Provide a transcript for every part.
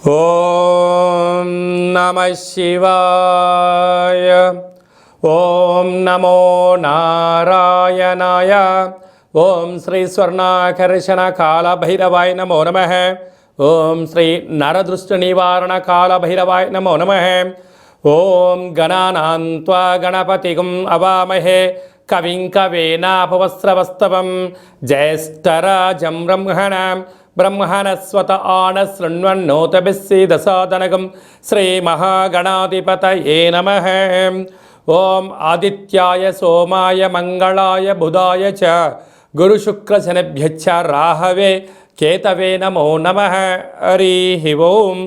ఓం నమః శివాయ. ఓం నమో నారాయణాయ. ఓం శ్రీ స్వర్ణాకర్షణ కాళభైరవాయ నమో నమః. ఓం శ్రీ నరదృష్టి నివారణ కాళభైరవాయ నమో నమః. ఓం గణానాం త్వా గణపతిం అవామహే కవిం కవేనాపవస్రవస్తవం జ్యేష్ఠరాజం బ్రహ్మణస్వత ఆనశృణ్వన్నోతభిస్సీదసాదనగం శ్రీమహాగణాధిపతయే నమః. ఓం ఆదిత్యాయ సోమాయ మంగళాయ బుధాయ చ గురుశుక్రశనిభ్యశ్చ రాహవే కేతవే నమో నమః. హరి ఓం.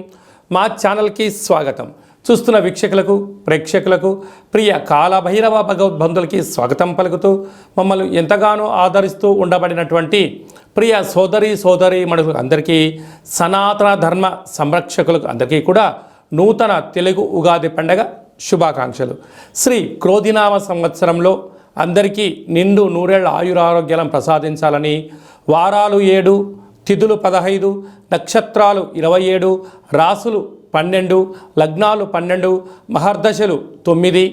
మా ఛానల్కి స్వాగతం. చూస్తున్న వీక్షకులకు ప్రేక్షకులకు ప్రియ కాళభైరవ భగవద్బంధులకి స్వాగతం పలుకుతూ మమ్మల్ని ఎంతగానో ఆదరిస్తూ ఉండబడినటువంటి ప్రియ సోదరి మనుషులకు అందరికీ, సనాతన ధర్మ సంరక్షకులకు అందరికీ కూడా నూతన తెలుగు ఉగాది పండగ శుభాకాంక్షలు. శ్రీ క్రోధినామ సంవత్సరంలో అందరికీ నిండు నూరేళ్ల ఆయురారోగ్యాలను ప్రసాదించాలని, వారాలు 7, తిథులు 15, నక్షత్రాలు 27, రాసులు 12, లగ్నాలు 12, మహర్దశలు 9,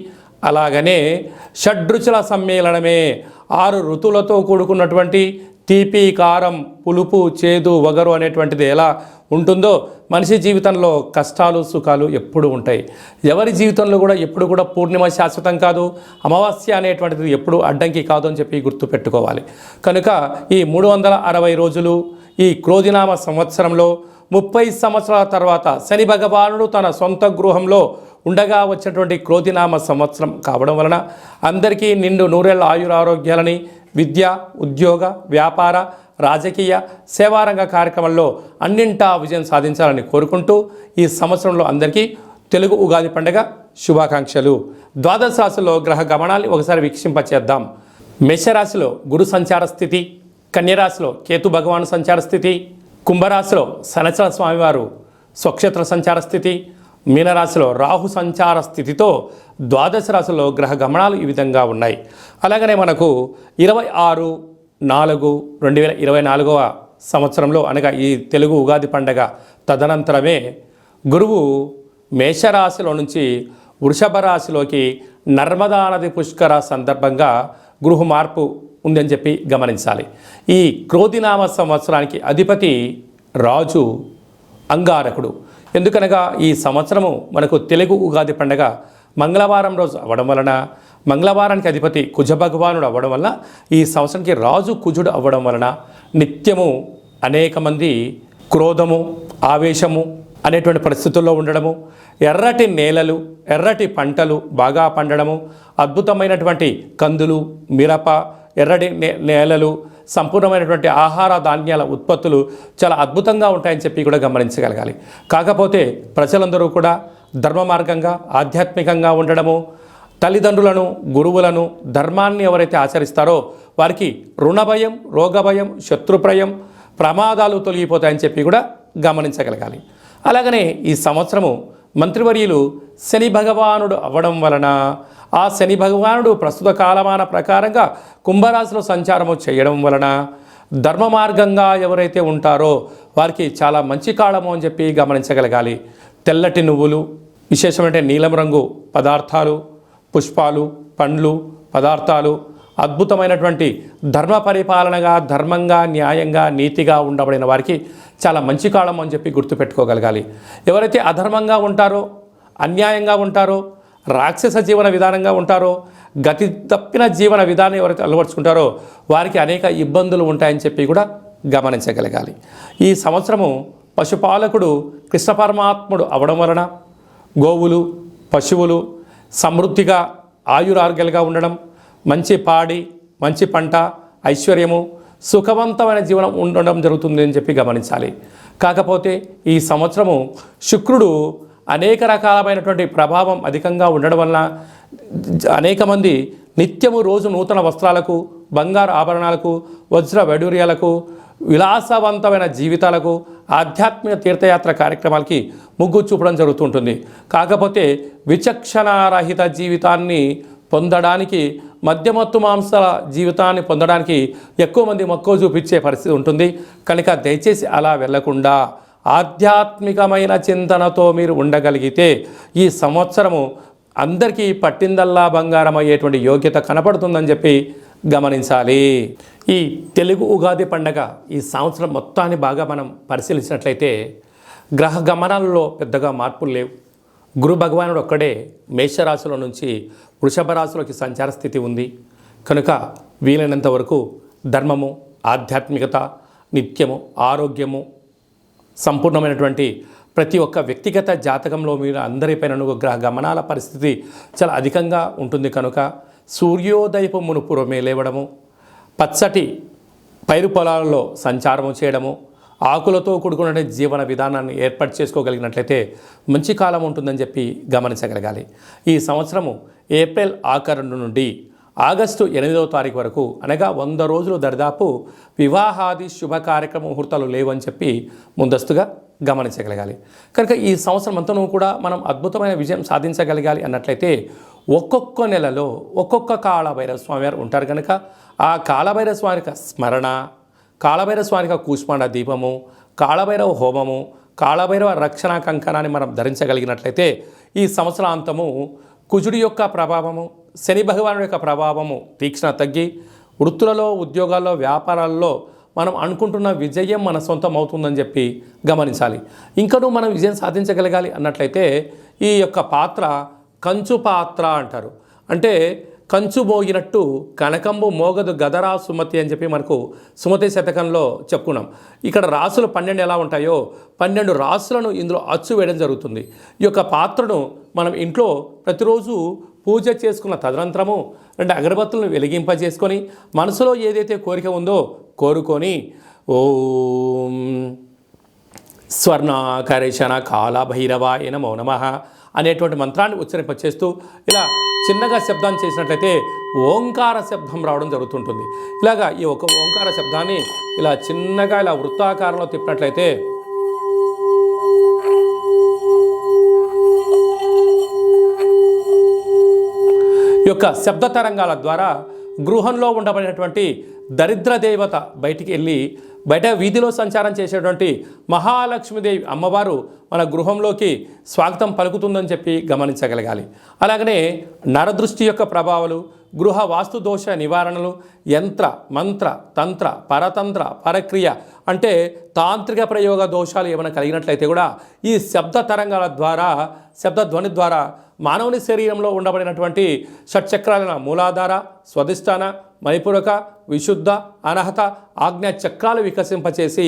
అలాగనే షడ్రుచుల సమ్మేళనమే 6 ఋతువులతో కూడుకున్నటువంటి తీపి, కారం, పులుపు, చేదు, వగరు అనేటువంటిది ఎలా ఉంటుందో మనిషి జీవితంలో కష్టాలు సుఖాలు ఎప్పుడు ఉంటాయి. ఎవరి జీవితంలో కూడా ఎప్పుడు కూడా పూర్ణిమ శాశ్వతం కాదు, అమావాస్య అనేటువంటిది ఎప్పుడు అడ్డంకి కాదు అని చెప్పి గుర్తుపెట్టుకోవాలి. కనుక ఈ 360 రోజులు ఈ క్రోధినామ సంవత్సరంలో 30 సంవత్సరాల తర్వాత శని భగవానుడు తన సొంత గృహంలో ఉండగా వచ్చినటువంటి క్రోధినామ సంవత్సరం కావడం వలన అందరికీ నిండు నూరేళ్ల ఆయురారోగ్యాలని, విద్య, ఉద్యోగ, వ్యాపార, రాజకీయ, సేవారంగ కార్యక్రమంలో అన్నింటా విజయం సాధించాలని కోరుకుంటూ ఈ సంవత్సరంలో అందరికీ తెలుగు ఉగాది పండుగ శుభాకాంక్షలు. ద్వాదశ రాశిలో గ్రహ గమనాన్ని ఒకసారి వీక్షింపచేద్దాం. మేషరాశిలో గురు సంచార స్థితి, కన్యరాశిలో కేతు భగవాను సంచార స్థితి, కుంభరాశిలో శనిచర స్వామివారు స్వక్షేత్ర సంచార స్థితి, మీనరాశిలో రాహు సంచార స్థితితో ద్వాదశ రాశిలో గ్రహ గమనాలు ఈ విధంగా ఉన్నాయి. అలాగనే మనకు 26/4/2024 సంవత్సరంలో అనగా ఈ తెలుగు ఉగాది పండగ తదనంతరమే గురువు మేషరాశిలో నుంచి వృషభ రాశిలోకి నర్మదా నది పుష్కర సందర్భంగా గృహ మార్పు ఉందని చెప్పి గమనించాలి. ఈ క్రోధినామ సంవత్సరానికి అధిపతి రాజు అంగారకుడు. ఎందుకనగా ఈ సంవత్సరము మనకు తెలుగు ఉగాది పండగ మంగళవారం రోజు అవ్వడం వలన, మంగళవారానికి అధిపతి కుజ భగవానుడు అవ్వడం వలన, ఈ సంవత్సరానికి రాజు కుజుడు అవ్వడం వలన నిత్యము అనేక మంది క్రోధము, ఆవేశము అనేటువంటి పరిస్థితుల్లో ఉండడము, ఎర్రటి నేలలు, ఎర్రటి పంటలు బాగా పండడము, అద్భుతమైనటువంటి కందులు, మిరప, ఎర్రటి నేలలు, సంపూర్ణమైనటువంటి ఆహార ధాన్యాల ఉత్పత్తులు చాలా అద్భుతంగా ఉంటాయని చెప్పి కూడా గమనించగలగాలి. కాకపోతే ప్రజలందరూ కూడా ధర్మ మార్గంగా ఆధ్యాత్మికంగా ఉండడము, తల్లిదండ్రులను, గురువులను, ధర్మాన్ని ఎవరైతే ఆచరిస్తారో వారికి రుణభయం, రోగభయం, శత్రుప్రయం, ప్రమాదాలు తొలగిపోతాయని చెప్పి కూడా గమనించగలగాలి. అలాగనే ఈ సంవత్సరము మంత్రివర్యులు శని భగవానుడు అవ్వడం వలన ఆ శని భగవానుడు ప్రస్తుత కాలమాన ప్రకారంగా కుంభరాశిలో సంచారము చేయడం వలన ధర్మ మార్గంగా ఎవరైతే ఉంటారో వారికి చాలా మంచి కాలము అని చెప్పి గమనించగలగాలి. తెల్లటి నువ్వులు, విశేషమైన నీలం రంగు పదార్థాలు, పుష్పాలు, పండ్లు, పదార్థాలు, అద్భుతమైనటువంటి ధర్మ పరిపాలనగా, ధర్మంగా, న్యాయంగా, నీతిగా ఉండబడిన వారికి చాలా మంచి కాలం అని చెప్పి గుర్తుపెట్టుకోగలగాలి. ఎవరైతే అధర్మంగా ఉంటారో, అన్యాయంగా ఉంటారో, రాక్షస జీవన విధానంగా ఉంటారో, గతి తప్పిన జీవన విధానం ఎవరైతే అలవర్చుకుంటారో వారికి అనేక ఇబ్బందులు ఉంటాయని చెప్పి కూడా గమనించగలగాలి. ఈ సంవత్సరము పశుపాలకుడు కృష్ణ పరమాత్ముడు అవడం వలన గోవులు, పశువులు సమృద్ధిగా ఆయురారోగ్యాలుగా ఉండడం, మంచి పాడి, మంచి పంట, ఐశ్వర్యము, సుఖవంతమైన జీవనం ఉండడం జరుగుతుంది అని చెప్పి గమనించాలి. కాకపోతే ఈ సంవత్సరము శుక్రుడు అనేక రకాలమైనటువంటి ప్రభావం అధికంగా ఉండడం వలన అనేక మంది నిత్యము రోజు నూతన వస్త్రాలకు, బంగారు ఆభరణాలకు, వజ్ర వైడూర్యాలకు, విలాసవంతమైన జీవితాలకు, ఆధ్యాత్మిక తీర్థయాత్ర కార్యక్రమాలకి మొగ్గు చూపడం జరుగుతుంటుంది. కాకపోతే విచక్షణారహిత జీవితాన్ని పొందడానికి, మద్యమత్తు మాంసాల జీవితాన్ని పొందడానికి ఎక్కువ మంది మక్కువ చూపించే పరిస్థితి ఉంటుంది. కనుక దయచేసి అలా వెళ్లకుండా ఆధ్యాత్మికమైన చింతనతో మీరు ఉండగలిగితే ఈ సంవత్సరము అందరికీ పట్టిందల్లా బంగారం అయ్యేటువంటి యోగ్యత కనపడుతుందని చెప్పి గమనించాలి. ఈ తెలుగు ఉగాది పండగ ఈ సంవత్సరం మొత్తాన్ని బాగా మనం పరిశీలించినట్లయితే గ్రహ గమనాలలో పెద్దగా మార్పులు లేవు. గురు భగవానుడు ఒక్కడే మేషరాశిలో నుంచి వృషభ రాశిలోకి సంచార స్థితి ఉంది కనుక వీలైనంత వరకు ధర్మము, ఆధ్యాత్మికత, నిత్యము, ఆరోగ్యము, సంపూర్ణమైనటువంటి ప్రతి ఒక్క వ్యక్తిగత జాతకంలో మీరు అందరిపైన గ్రహ గమనాల పరిస్థితి చాలా అధికంగా ఉంటుంది కనుక సూర్యోదయపు మునుపురమే లేవడము, పచ్చటి పైరు పొలాలలో సంచారము చేయడము, ఆకులతో కూడుకున్న జీవన విధానాన్ని ఏర్పాటు చేసుకోగలిగినట్లయితే మంచి కాలం ఉంటుందని చెప్పి గమనించగలగాలి. ఈ సంవత్సరము ఏప్రిల్ ఆఖరు నుండి ఆగస్టు 8వ తారీఖు వరకు అనగా 100 రోజులు దరిదాపు వివాహాది శుభ కార్యక్రమ ముహూర్తాలు లేవని చెప్పి ముందస్తుగా గమనించగలగాలి. కనుక ఈ సంవత్సరం అంతనూ కూడా మనం అద్భుతమైన విజయం సాధించగలగాలి అన్నట్లయితే ఒక్కొక్క నెలలో ఒక్కొక్క కాళభైరవ స్వామి వారు ఉంటారు కనుక ఆ కాళభైరవ స్వామి స్మరణ, కాళభైరవ స్వామి కూష్మాండ దీపము, కాళభైరవ హోమము, కాళభైరవ రక్షణ కంకణాన్ని మనం ధరించగలిగినట్లయితే ఈ సంవత్సరాంతము కుజుడి యొక్క ప్రభావము, శని భగవానుడి యొక్క ప్రభావము తీక్షణ తగ్గి వృత్తులలో, ఉద్యోగాల్లో, వ్యాపారాల్లో మనం అనుకుంటున్న విజయం మన సొంతం అవుతుందని చెప్పి గమనించాలి. ఇంకనూ మనం విజయం సాధించగలగాలి అన్నట్లయితే ఈ యొక్క పాత్ర కంచు పాత్ర అంటారు. అంటే కంచు మోగినట్టు కనకంబు మోగదు గదరా సుమతి అని చెప్పి మనకు సుమతి శతకంలో చెప్పుకున్నాం. ఇక్కడ రాసులు 12 ఎలా ఉంటాయో 12 రాసులను ఇందులో అచ్చు వేయడం జరుగుతుంది. ఈ యొక్క పాత్రను మనం ఇంట్లో ప్రతిరోజు పూజ చేసుకున్న తదనంతరము 2 అగరబత్తులను వెలిగింపజేసుకొని మనసులో ఏదైతే కోరిక ఉందో కోరుకొని ఓం స్వర్ణాకరేషణ కాళభైరవాయ నమో నమః అనేటువంటి మంత్రాన్ని ఉచ్చరింపచేస్తూ ఇలా చిన్నగా శబ్దం చేసినట్లయితే ఓంకార శబ్దం రావడం జరుగుతుంటుంది. ఇలాగా ఈ ఒక ఓంకార శబ్దాన్ని ఇలా చిన్నగా ఇలా వృత్తాకారంలో తిప్పినట్లయితే ఈ యొక్క శబ్ద తరంగాల ద్వారా గృహంలో ఉండబడినటువంటి దరిద్ర దేవత బయటికి వెళ్ళి బయట వీధిలో సంచారం చేసేటువంటి మహాలక్ష్మీదేవి అమ్మవారు మన గృహంలోకి స్వాగతం పలుకుతుందని చెప్పి గమనించగలగాలి. అలాగనే నరదృష్టి యొక్క ప్రభావాలు, గృహ వాస్తు దోష నివారణలు, యంత్ర, మంత్ర, తంత్ర, పరతంత్ర, పరక్రియ అంటే తాంత్రిక ప్రయోగ దోషాలు ఏమైనా కలిగినట్లయితే కూడా ఈ శబ్ద తరంగాల ద్వారా, శబ్ద ధ్వని ద్వారా మానవుని శరీరంలో ఉండబడినటువంటి షట్చక్రాలైన మూలాధార, స్వధిష్టాన, మణిపూరక, విశుద్ధ, అనహత, ఆజ్ఞా చక్రాలు వికసింపచేసి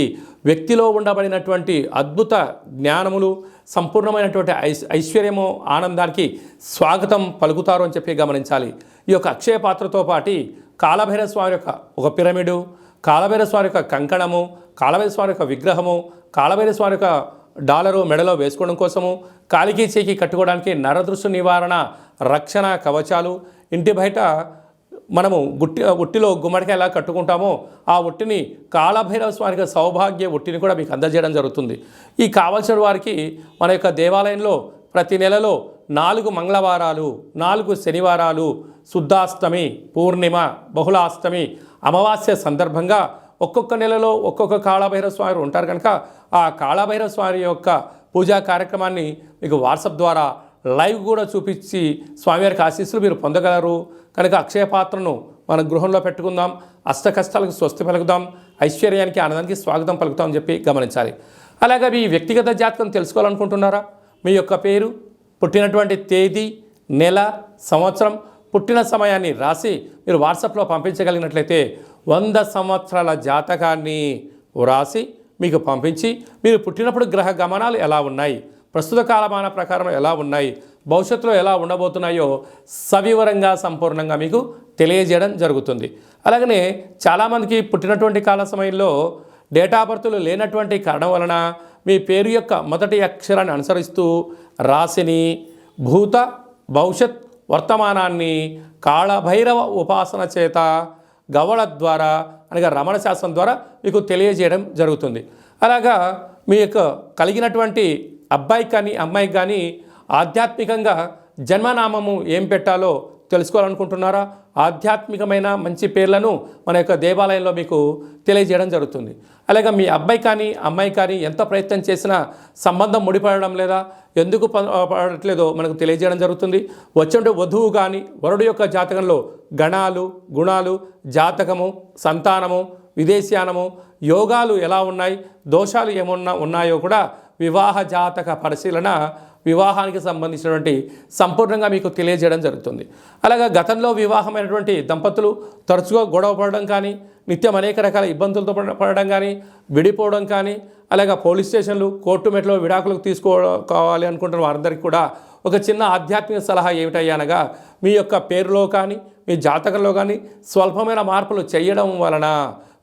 వ్యక్తిలో ఉండబడినటువంటి అద్భుత జ్ఞానములు, సంపూర్ణమైనటువంటి ఐశ్వర్యము, ఆనందానికి స్వాగతం పలుకుతారు అని చెప్పి గమనించాలి. ఈ యొక్క అక్షయ పాత్రతో పాటు కాళభైరవ స్వామి యొక్క ఒక పిరమిడు, కాళభైరవ స్వామి యొక్క కంకణము, కాళభైరవ స్వామి యొక్క విగ్రహము, కాళభైరవ స్వామి యొక్క డాలరు మెడలో వేసుకోవడం కోసము, కాలికి చేకి కట్టుకోవడానికి నరదృష్టి నివారణ రక్షణ కవచాలు, ఇంటి బయట మనము ఉట్టిలో గుమ్మడికాయ ఎలా కట్టుకుంటామో ఆ ఉట్టిని కాళభైరవ స్వామికి సౌభాగ్య ఉట్టిని కూడా మీకు అందజేయడం జరుగుతుంది. ఈ కావలసిన వారికి మన యొక్క దేవాలయంలో ప్రతి నెలలో 4 మంగళవారాలు, 4 శనివారాలు, శుద్ధాష్టమి, పూర్ణిమ, బహుళాష్టమి, అమావాస్య సందర్భంగా ఒక్కొక్క నెలలో ఒక్కొక్క కాళభైరవ స్వామి ఉంటారు కనుక ఆ కాళభైరవ స్వామి యొక్క పూజా కార్యక్రమాన్ని మీకు వాట్సాప్ ద్వారా లైవ్ కూడా చూపించి స్వామివారికి ఆశీస్సులు మీరు పొందగలరు. కనుక అక్షయ పాత్రను మన గృహంలో పెట్టుకుందాం, అష్ట కష్టాలకు స్వస్తి పలుకుదాం, ఐశ్వర్యానికి ఆనందానికి స్వాగతం పలుకుతాం అని చెప్పి గమనించాలి. అలాగే మీ వ్యక్తిగత జాతకం తెలుసుకోవాలనుకుంటున్నారా? మీ యొక్క పేరు, పుట్టినటువంటి తేదీ, నెల, సంవత్సరం, పుట్టిన సమయాన్ని రాసి మీరు వాట్సాప్లో పంపించగలిగినట్లయితే 100 సంవత్సరాల జాతకాన్ని వ్రాసి మీకు పంపించి మీరు పుట్టినప్పుడు గ్రహ గమనాలు ఎలా ఉన్నాయి, ప్రస్తుత కాలమాన ప్రకారం ఎలా ఉన్నాయి, భవిష్యత్తులో ఎలా ఉండబోతున్నాయో సవివరంగా సంపూర్ణంగా మీకు తెలియజేయడం జరుగుతుంది. అలాగనే చాలామందికి పుట్టినటువంటి కాల సమయంలో డేటా బర్త్లు లేనటువంటి కారణం వలన మీ పేరు యొక్క మొదటి అక్షరాన్ని అనుసరిస్తూ రాశిని, భూత, భవిష్యత్, వర్తమానాన్ని కాళభైరవ ఉపాసన చేత గవళ ద్వారా అనగా రమణ శాస్త్రం ద్వారా మీకు తెలియజేయడం జరుగుతుంది. అలాగా మీ యొక్క కలిగినటువంటి అబ్బాయికి కానీ అమ్మాయికి కానీ ఆధ్యాత్మికంగా జన్మనామము ఏం పెట్టాలో తెలుసుకోవాలనుకుంటున్నారా? ఆధ్యాత్మికమైన మంచి పేర్లను మన యొక్క దేవాలయంలో మీకు తెలియజేయడం జరుగుతుంది. అలాగే మీ అబ్బాయి కానీ అమ్మాయి కానీ ఎంత ప్రయత్నం చేసినా సంబంధం ముడిపడడం లేదా, ఎందుకు పడట్లేదో మనకు తెలియజేయడం జరుగుతుంది. వచ్చే వధువు కానీ వరుడు యొక్క జాతకంలో గణాలు, గుణాలు, జాతకము, సంతానము, విదేశీయానము, యోగాలు ఎలా ఉన్నాయి, దోషాలు ఏమన్నా ఉన్నాయో కూడా వివాహ జాతక పరిశీలన, వివాహానికి సంబంధించినటువంటి సంపూర్ణంగా మీకు తెలియజేయడం జరుగుతుంది. అలాగే గతంలో వివాహమైనటువంటి దంపతులు తరచుగా గొడవ పడడం కానీ, నిత్యం అనేక రకాల ఇబ్బందులతో పడడం కానీ, విడిపోవడం కానీ, అలాగే పోలీస్ స్టేషన్లు, కోర్టు మెట్లో విడాకులకు తీసుకోవాలి అనుకుంటున్న వారందరికీ కూడా ఒక చిన్న ఆధ్యాత్మిక సలహా ఏమిటయ్యా అనగా, మీ యొక్క పేరులో కానీ మీ జాతకంలో కానీ స్వల్పమైన మార్పులు చేయడం వలన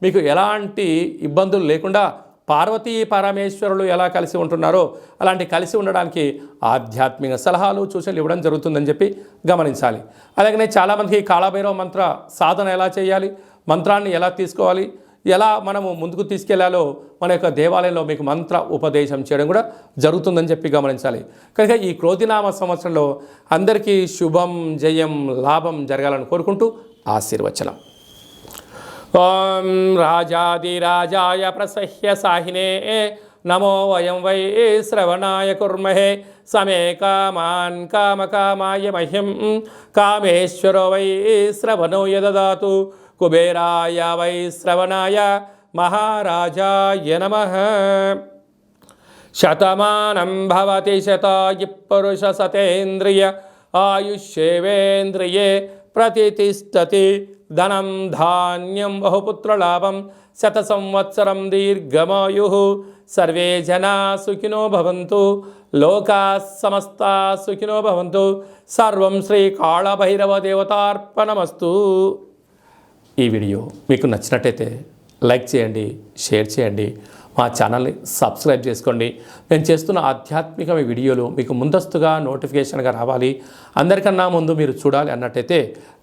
మీకు ఎలాంటి ఇబ్బందులు లేకుండా పార్వతీ పరమేశ్వరులు ఎలా కలిసి ఉంటున్నారో అలాంటి కలిసి ఉండడానికి ఆధ్యాత్మిక సలహాలు, సూచనలు ఇవ్వడం జరుగుతుందని చెప్పి గమనించాలి. అలాగనే చాలామందికి కాళభైరవ మంత్ర సాధన ఎలా చేయాలి, మంత్రాన్ని ఎలా తీసుకోవాలి, ఎలా మనము ముందుకు తీసుకెళ్లాలో మన యొక్క దేవాలయంలో మీకు మంత్ర ఉపదేశం చేయడం కూడా జరుగుతుందని చెప్పి గమనించాలి. కనుక ఈ క్రోధినామ సంవత్సరంలో అందరికీ శుభం, జయం, లాభం జరగాలని కోరుకుంటూ ఆశీర్వచనం. ఓం రాజాదిరాజాయ ప్రసహ్య సాహినే నమో వయం వై శ్రవణాయ కుర్మహే సమే కామాన్ కామకామాయ మహ్యం కామేశ్వరో వై శ్రవణో యదదాతు కుబేరాయ వై శ్రవణాయ మహారాజాయ నమః. శతమానం భవతి శతాయు పురుష సతేంద్రియ ఆయుష్యేవేంద్రియే ప్రతిష్టతి ధనం ధాన్యం బహుపుత్రలాభం శత సంవత్సరం దీర్ఘమాయు. సర్వే జనా సుఖినో భవంతు, లోకా సమస్తా సుఖినో భవంతు. సర్వం శ్రీ కాళభైరవ దేవతార్పణమస్తు. ఈ వీడియో మీకు నచ్చినట్టయితే లైక్ చేయండి, షేర్ చేయండి, మా ఛానల్ని సబ్స్క్రైబ్ చేసుకోండి. నేను చేస్తున్న ఆధ్యాత్మిక వీడియోలు మీకు ముందస్తుగా నోటిఫికేషన్గా రావాలి, అందరికన్నా ముందు మీరు చూడాలి అన్నట్టయితే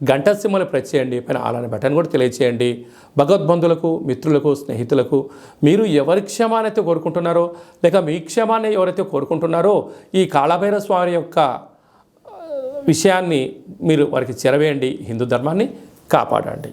గంట సింబల్ ప్రెస్ చేయండి, పైన అలానే బటన్ కూడా తెలియచేయండి. భగవద్బంధులకు, మిత్రులకు, స్నేహితులకు మీరు ఎవరి క్షేమాన్ని అయితే కోరుకుంటున్నారో లేక మీ క్షేమాన్ని ఎవరైతే కోరుకుంటున్నారో ఈ కాళభైరవ స్వామి యొక్క విషయాన్ని మీరు వారికి చేరవేయండి. హిందూ ధర్మాన్ని కాపాడండి.